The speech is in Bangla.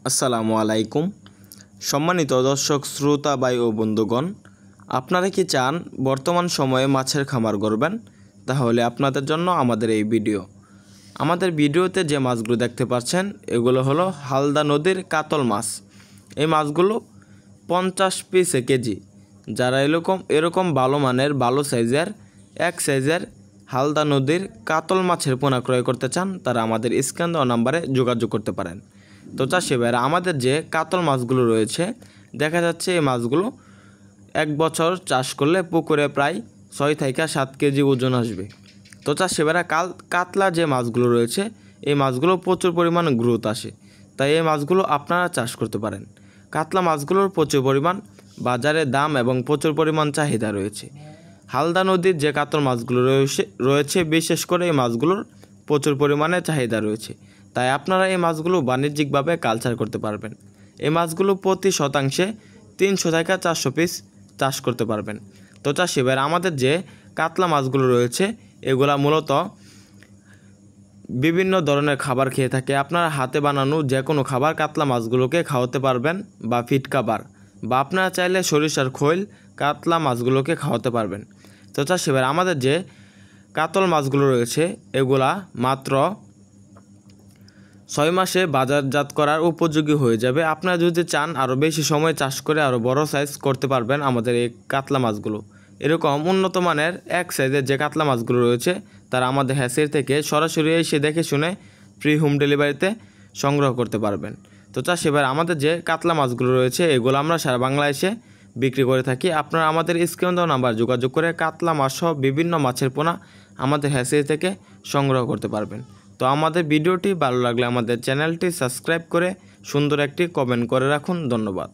আসসালামু আলাইকুম। সম্মানিত দর্শক শ্রোতা ভাই ও বন্ধুগণ, আপনারা কি চান বর্তমান সময়ে মাছের খামার গড়বেন? তাহলে আপনাদের জন্য আমাদের এই ভিডিও। আমাদের ভিডিওতে যে মাছগুলো দেখতে পাচ্ছেন এগুলো হলো হালদা নদীর কাতল মাছ। এই মাছগুলো 50 পিসে কেজি। যারা এরকম ভালো মানের ভালো সাইজের এক সাইজের হালদা নদীর কাতল মাছের পোনা ক্রয় করতে চান তারা আমাদের স্ক্রিন দেওয়া নাম্বারে যোগাযোগ করতে পারেন। তো চাষি ভাইরা, আমাদের যে কাতল মাছগুলো রয়েছে দেখা যাচ্ছে এই মাছগুলো 1 বছর চাষ করলে পুকুরে প্রায় 6 থেকে 7 কেজি ওজন আসবে। তো চাষি ভাইরা, কাতলা যে মাছগুলো রয়েছে এই মাছগুলো প্রচুর পরিমাণ গ্রোথ আসে, তাই এই মাছগুলো আপনারা চাষ করতে পারেন। কাতলা মাছগুলোর প্রচুর পরিমাণ বাজারে দাম এবং প্রচুর পরিমাণ চাহিদা রয়েছে। হালদা নদীর যে কাতল মাছগুলো রয়েছে বিশেষ করে এই মাছগুলোর প্রচুর পরিমাণে চাহিদা রয়েছে, তাই আপনারা এই মাছগুলো বাণিজ্যিকভাবে কালচার করতে পারবেন। এই মাছগুলো প্রতি শতাংশে 300 থেকে 400 পিস চাষ করতে পারবেন। তো চাষি ভাইরা, আমাদের যে কাতলা মাছগুলো রয়েছে এগুলা মূলত বিভিন্ন ধরনের খাবার খেয়ে থাকে। আপনারা হাতে বানানো যে কোনো খাবার কাতলা মাছগুলোকে খাওয়াতে পারবেন, বা ফিট খাবার, বা আপনারা চাইলে সরিষার খৈল কাতলা মাছগুলোকে খাওয়াতে পারবেন। তো চাষি ভাইরা, আমাদের যে কাতল মাছগুলো রয়েছে এগুলা মাত্র 6 মাসে বাজারজাত করার উপযোগী হয়ে যাবে। আপনারা যদি চান আরও বেশি সময় চাষ করে আরও বড় সাইজ করতে পারবেন আমাদের এই কাতলা মাছগুলো। এরকম উন্নত মানের এক সাইজের যে কাতলা মাছগুলো রয়েছে তারা আমাদের হ্যাচারি থেকে সরাসরি এসে দেখে শুনে ফ্রি হোম ডেলিভারিতে সংগ্রহ করতে পারবেন। তো চাষি ভাই, আমাদের যে কাতলা মাছগুলো রয়েছে এগুলো আমরা সারা বাংলাদেশে বিক্রি করে থাকি। আপনারা আমাদের স্ক্রিন দেওয়া নাম্বার যোগাযোগ করে কাতলা মাছ সহ বিভিন্ন মাছের পোনা আমাদের হ্যাচারি থেকে সংগ্রহ করতে পারবেন। তো আমাদের ভিডিওটি ভালো লাগলে আমাদের চ্যানেলটি সাবস্ক্রাইব করে সুন্দর একটি কমেন্ট করে রাখুন। ধন্যবাদ।